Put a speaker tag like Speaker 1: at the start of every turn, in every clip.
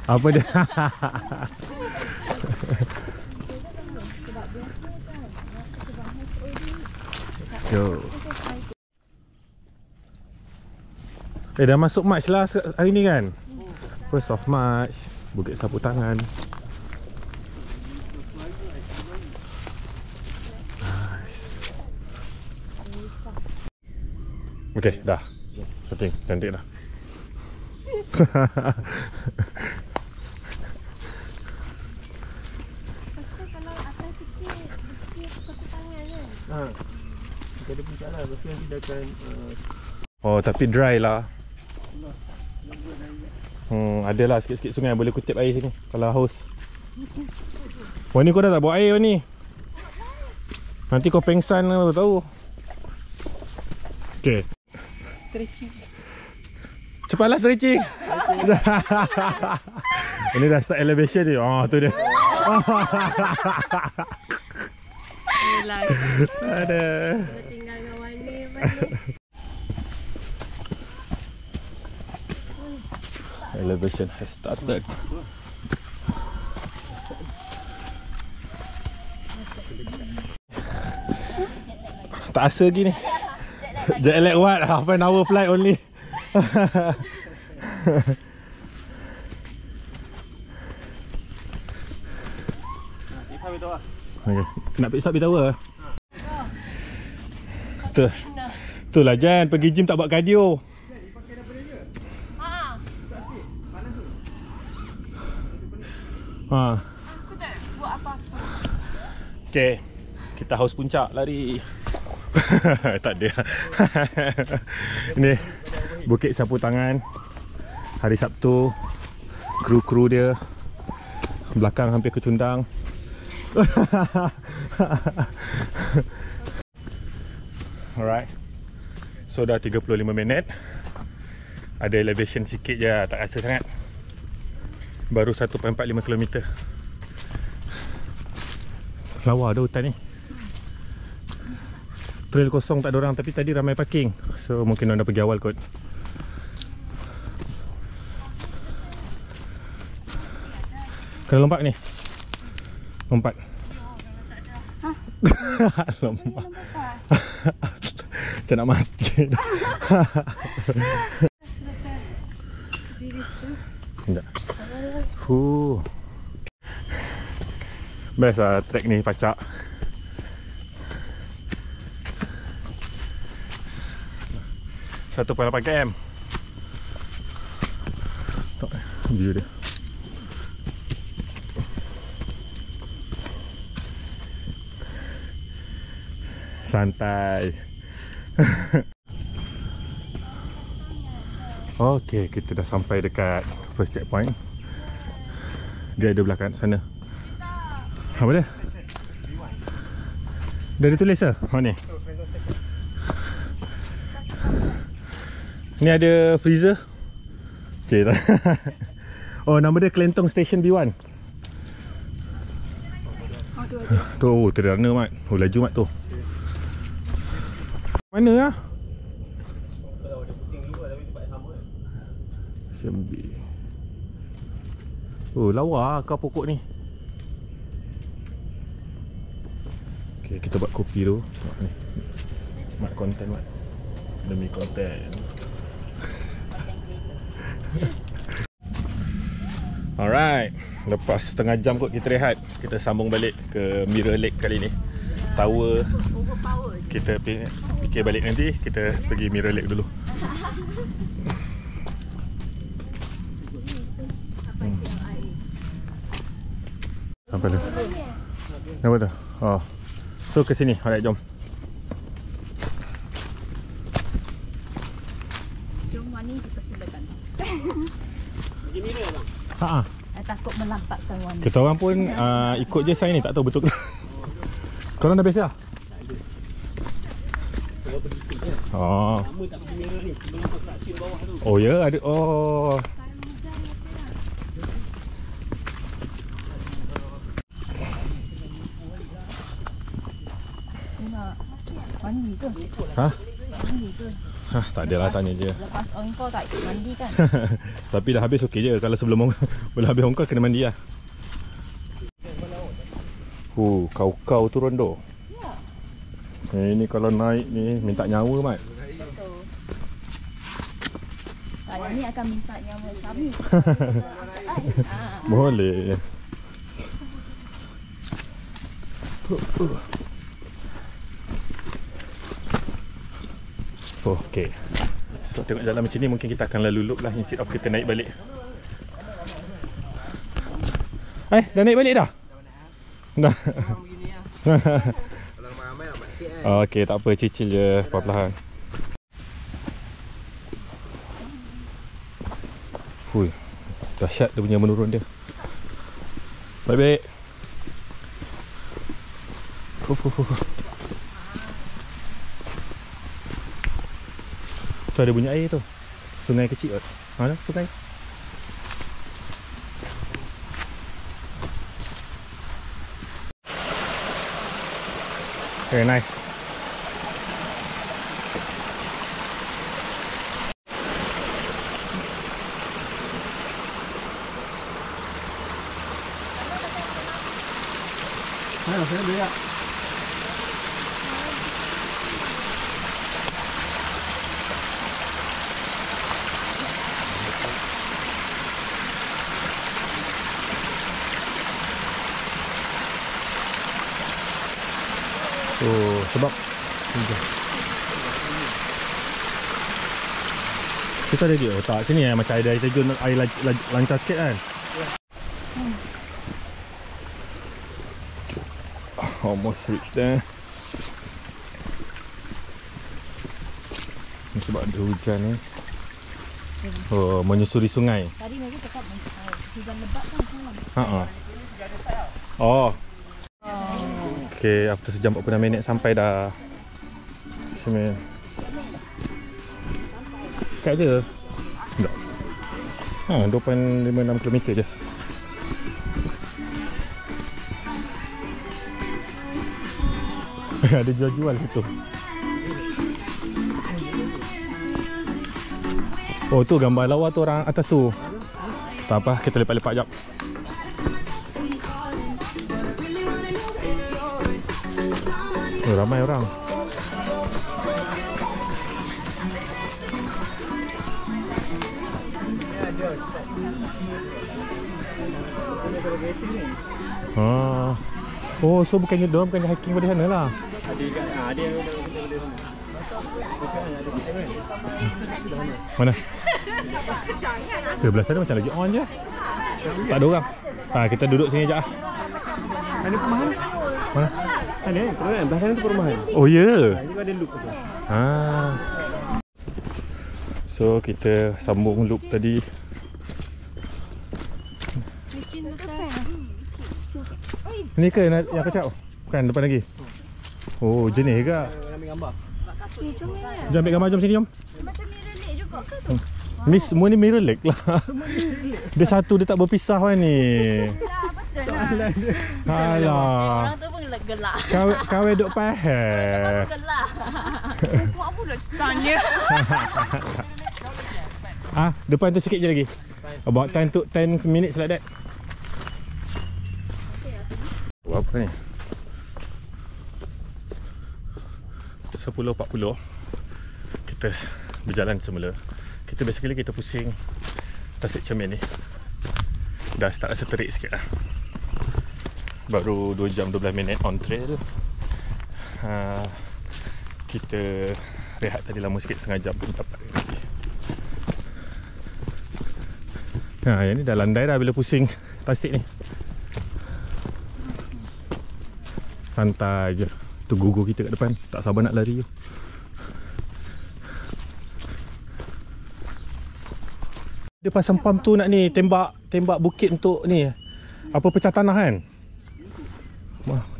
Speaker 1: Apa dia? Let's go. Dah masuk March lah hari ni kan? 1st of March, Bukit Sapu Tangan. Nice. Okay, dah. Setting, cantik dah.
Speaker 2: Kalau atas sikit, Bukit Sapu Tangan kan?
Speaker 3: Kita ada puncak lah, lepas tu nanti dia akan
Speaker 1: Oh, tapi dry lah. Adalah sikit-sikit sungai boleh kutip air sini kalau haus. Wah, ni kau dah tak bawa air ni. Nanti kau pengsan kau tahu. Okay.
Speaker 2: Stretching.
Speaker 1: Cepatlah stretching. Ini dah start elevation dia. Oh, tu dia. Ada.
Speaker 2: Tinggal dengan warna
Speaker 1: Elevation has started. Tak rasa lagi ni. Jet lag what? Half an hour flight only. Okay. Nak pergi start beritahu lah. Itulah Jan, pergi gym tak buat cardio.
Speaker 2: Aku tak buat apa-apa.
Speaker 1: Okay, kita haus puncak lari. Tak ada. Ini Bukit Sapu Tangan, hari Sabtu. Kru-kru dia belakang hampir kecundang. Alright, so dah 35 minit. Ada elevation sikit je, tak rasa sangat. Baru 1.45 km. Lawa dah hutan ni. Trail kosong tak ada orang, tapi tadi ramai parking. So mungkin orang dah pergi awal kot. Kena lompat ni. Lompat. Lompat. Macam nak mati. Sekejap. Best lah trek ni, pacak. .8 km. View dia. Santai. Okey, kita dah sampai dekat first checkpoint. Dia ada belakang sana. Apa dia? Dah ditulis ke? Oh ni. Ni ada freezer. Okay tak? Oh, nama dia Kelentong Station B1.
Speaker 2: Oh, tu ada.
Speaker 1: Tu, terana mat. Oh, laju mat tu. Mana lah? Sembi. Oh, lawa lah kau pokok ni. Okay, kita buat kopi tu. Ni. Mat konten mat. Demi konten. Alright, lepas setengah jam kot kita rehat, kita sambung balik ke Mirror Lake kali ni. Tower kita fikir balik nanti, kita pergi Mirror Lake dulu. Apa tu? Apa tu? Oh. So ke sini. Alright, jom.
Speaker 2: Jom warna kita silakan.
Speaker 3: Bagi mirror bang.
Speaker 1: Ha.
Speaker 2: Takut melampakkan warna.
Speaker 1: Kita orang pun ikut je sign ni, tak tahu betul ke. Korang dah biasa?
Speaker 3: Kalau pergi pik je.
Speaker 1: Oh.
Speaker 3: Lama tak pergi mirror ni. Sebelum construction bawah tu.
Speaker 1: Oh ya, ada. Oh.
Speaker 2: Mandi ke?
Speaker 1: Ha?
Speaker 2: Mandi ke?
Speaker 1: Hah, tak adalah, tanya je.
Speaker 2: Lepas ongkor tak mandi kan?
Speaker 1: Tapi dah habis okey je. Kalau sebelum boleh habis ongkar kena mandi lah. Kau tu rondo.
Speaker 2: Ya.
Speaker 1: Ini kalau naik ni minta nyawa, Mat.
Speaker 2: Betul. Saya ni akan minta nyawa Syami.
Speaker 1: Boleh. Okey. So tengok jalan macam ni mungkin kita akan lalu loop lah instead of kita naik balik. Dah naik balik dah? Dah.
Speaker 3: Kalau ramai nak sikit kan.
Speaker 1: Okey, tak apa, cicil je perlahan. Fuh. Dahsyat dia punya menurun dia. Baik-baik. Tu ada bunyi air tu. Sungai kecil kot. Mana sungai? Okay, nice.
Speaker 3: Saya berak.
Speaker 1: Sebab kita ada dia tak sini macam ada air terjun, air lancar sikit kan. Almost reach there. Ni sebab ada hujan ni. Menyusuri sungai.
Speaker 2: Tadi mereka cakap hujan lebat kan semalam.
Speaker 1: Okay, after sejam 46 minit sampai dah. Sini. Dekat je. Tak. 2.56 km je. Ada jual-jual situ. Oh, tu gambar lawa tu orang atas tu. Tak apa, kita lepak-lepak jap. Ramai orang. Oh, so bukannya hiking pada sana lah.
Speaker 3: Ada
Speaker 1: Mana? Belah sana macam lagi on je. Tak ada orang. Kita duduk sini je lah.
Speaker 3: Ada perumahan.
Speaker 1: Mana?
Speaker 3: Ada kan? Belah sana tu perumahan.
Speaker 1: Oh ya.
Speaker 3: Ini ada loop tu.
Speaker 1: So kita sambung loop tadi. Ini ke yang kacau? Bukan, depan lagi. Oh, jenis ke?
Speaker 3: Ambil gambar.
Speaker 1: Jom ambil gambar, jom sini, jom.
Speaker 2: Macam mirror lake juga ke tu?
Speaker 1: Ni semua ni mirror lake lah. Dia satu, dia tak berpisah kan ni.
Speaker 3: Soalan dia.
Speaker 1: Alah.
Speaker 2: Orang tu pun gelak.
Speaker 1: Kau duk pahal.
Speaker 2: Gelak. Buat apa dah tanya?
Speaker 1: Depan tu sikit je lagi. About 10 minutes like that. Apa ni? 10.40 kita berjalan semula. Kita basically kita pusing Tasik Cermin ni. Dah start rasa terik sikit lah. Baru 2 jam 12 minit on trail. Kita rehat tadi lama sikit, setengah jam pun tak dapat lagi. Yang ni dah landai dah bila pusing Tasik ni. Santai je. Tu gugur kita kat depan. Tak sabar nak lari je. Dia pasang pump tu nak ni tembak bukit untuk ni apa, pecah tanah kan.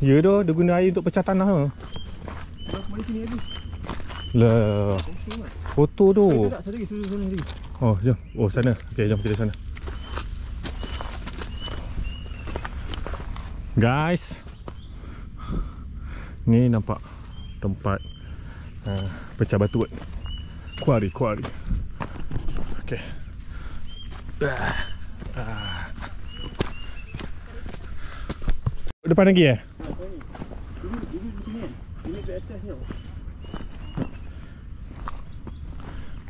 Speaker 1: Ya doh, dia guna air untuk pecah tanah tu.
Speaker 3: Mari sini lagi.
Speaker 1: Lah. Foto tu.
Speaker 3: Tak, satu lagi.
Speaker 1: Oh, jom. Oh, sana. Okey, jom kita sana. Guys. Ni nampak tempat pecah batu kot. Kuari. Okay. Depan lagi
Speaker 3: Dulu di sini kan. Ini ke access ni.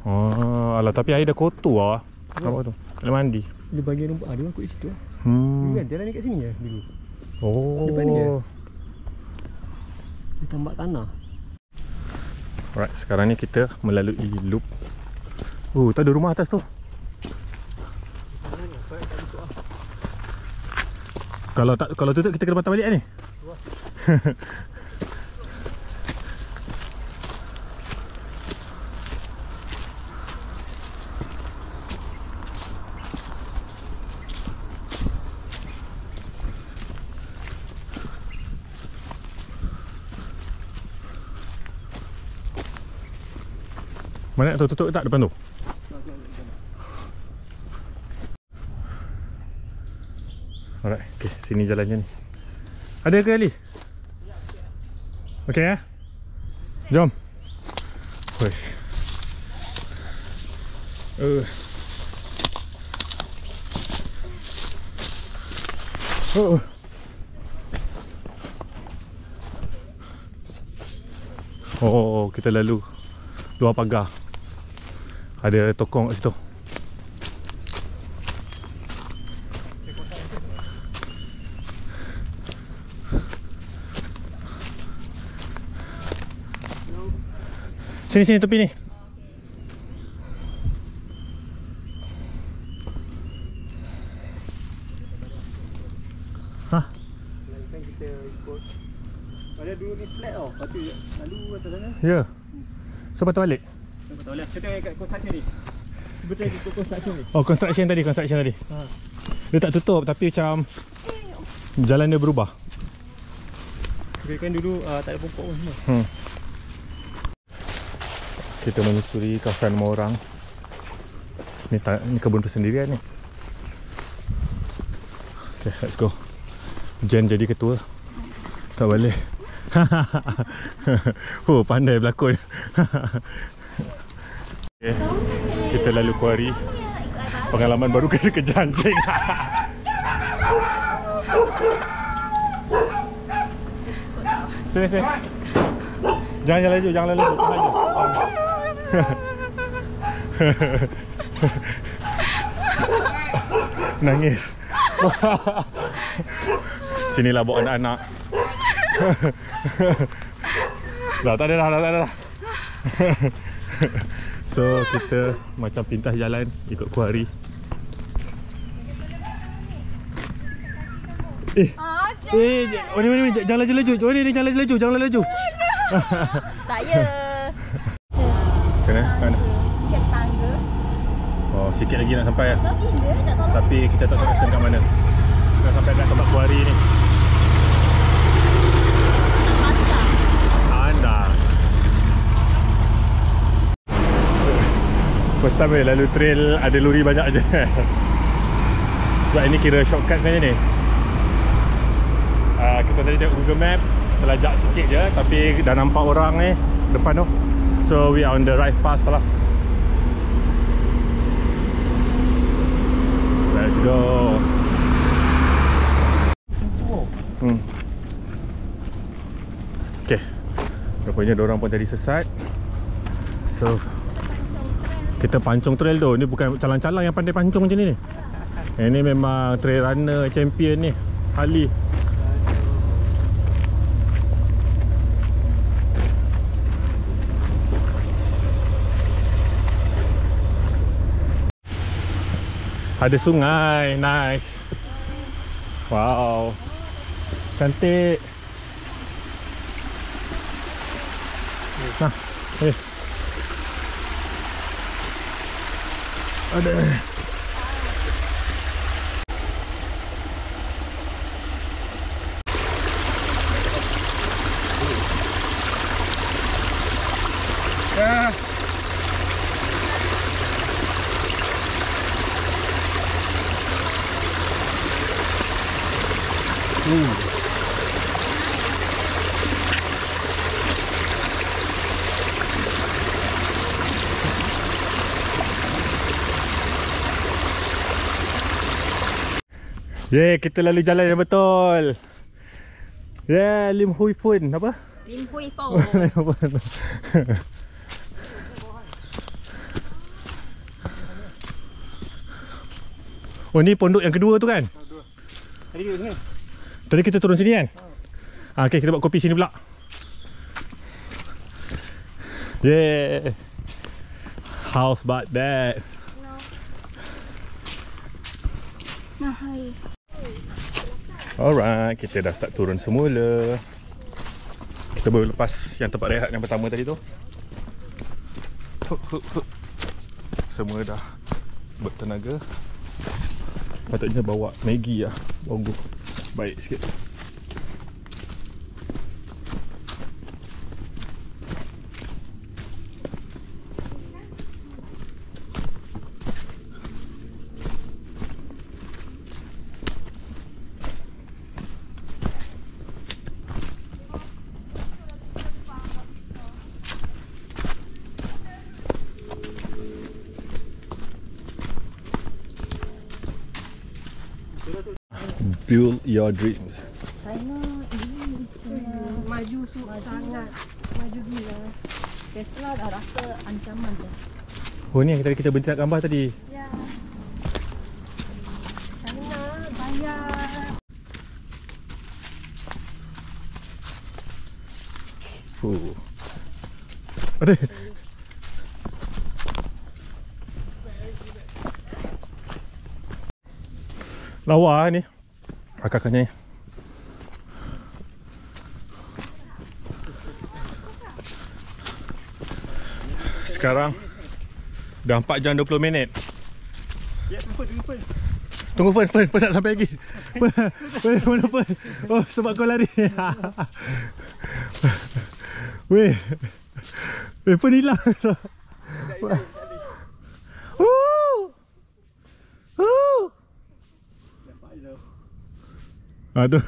Speaker 1: Oh, alah tapi air dah kotor lah. Nampak tu. Tak boleh mandi.
Speaker 3: Dia bagian rumput dia ikut situ. Dulu kan jalan dekat sini ya dulu.
Speaker 1: Oh.
Speaker 3: Depan ni ke? Dia tambak tanah.
Speaker 1: Alright, sekarang ni kita melalui loop. Tak ada rumah atas tu. Kalau tutup kita kena patah balik ni. Mana tu tutup tak depan tu? Alright, okay, sini jalannya ni. Ada ke Ali? Okay ya? Jom. Wish. Oh, kita lalu luar pagar. Ada tokong kat situ. Sini tepi ni. Hah?
Speaker 3: Kan kita ikut. Ada dulu ni flat tau. Lepas tu lalu atas sana.
Speaker 1: Ya. So patah balik.
Speaker 3: Nampak tak boleh. Kita tengok kat construction ni. Betul ikut construction ni.
Speaker 1: Oh, construction tadi. Dia tak tutup tapi macam jalan dia berubah.
Speaker 3: Kira kan dulu tak ada pokok pun semua.
Speaker 1: Kita menyusuri kawasan rumah orang. Ni kebun persendirian ni. Okay, let's go. Jen jadi ketua. Tak boleh. Pandai berlakon. Okay, kita lalu kuari. Pengalaman baru kena kejar anjing. Sini. Jangan laju. Tahan je. Nangis. Sinilah bawa anak-anak. Dah tak ada dah. So kita macam pintas jalan ikut kuari. Ni jangan laju. Jangan laju.
Speaker 2: Saya.
Speaker 1: Mana?
Speaker 2: Sikit tangga.
Speaker 1: Oh, sikit lagi nak sampai lah.
Speaker 2: Tak gila, tak tahu.
Speaker 1: Tapi kita tak tahu kat mana. Dah sampai kat tempat kuari ni. Anda. First time lalu trail ada luri banyak je. Sebab ini kira shortcut kan ni. Kita tadi tengok Google Map, terlajak sikit je tapi dah nampak orang ni depan tu. So we are on the right path lah. Let's go. Okay, rupanya diorang pun tadi sesat. So kita pancung trail tu. Ni bukan calang-calang yang pandai pancung macam ni. Ini memang trail runner champion ni, Ali. Ada sungai, nice. Wow, cantik. Nah, ada. Yeah, kita lalu jalan yang betul. Yeah, Lim Hui Fun. Apa?
Speaker 2: Lim Hui Fo.
Speaker 1: Oh, ni pondok yang kedua tu kan?
Speaker 3: Tadi kita sini.
Speaker 1: Tadi kita turun sini kan? Okay, kita buat kopi sini pula. Yeah. House about that.
Speaker 2: Nah, hai.
Speaker 1: Alright, kita dah start turun semula. Kita baru lepas yang tempat rehat yang pertama tadi tu. Semua dah bertenaga. Patutnya bawa Maggi lah. Bagus. Baik sikit. Build your dreams.
Speaker 2: China ini punya maju sangat. Maju gila. Tesla dah rasa ancaman dah.
Speaker 1: Oh, ni yang tadi kita berhenti nak gambar tadi.
Speaker 2: Ya. China bayar.
Speaker 1: Ada. Lawa ni. Kakaknya. Sekarang dah 4 jam 20 minit.
Speaker 3: Ya, tunggu Fun.
Speaker 1: Tunggu Fun tak sampai lagi. Mana Fun? Oh, sebab kau lari. Weh. Fun hilang. Aduh.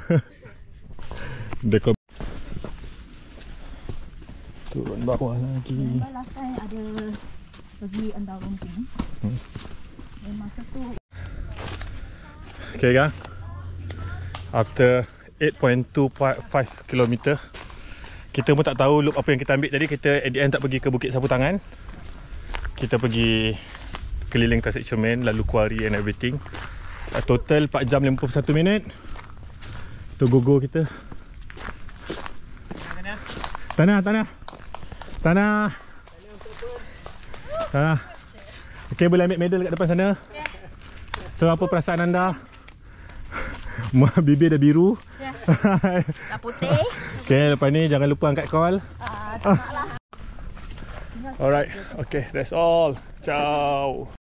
Speaker 1: Dekor. Turun bawah lagi.
Speaker 2: Last time ada pergi Endau Romping. Masa tu.
Speaker 1: Okay gang. After 8.25 km, kita pun tak tahu loop apa yang kita ambil tadi. Kita at the end tak pergi ke Bukit Sapu Tangan. Kita pergi keliling Tasik Cermin, lalu Kuari and everything. Total 4 jam 51 minit. Tu gogo kita. Tanah. Okay, boleh ambil medal kat depan sana. So, apa perasaan anda? Bibir dah biru.
Speaker 2: Dah putih.
Speaker 1: Okay, lepas ni jangan lupa angkat call.
Speaker 2: Tak nak lah.
Speaker 1: Alright, okay, that's all. Ciao.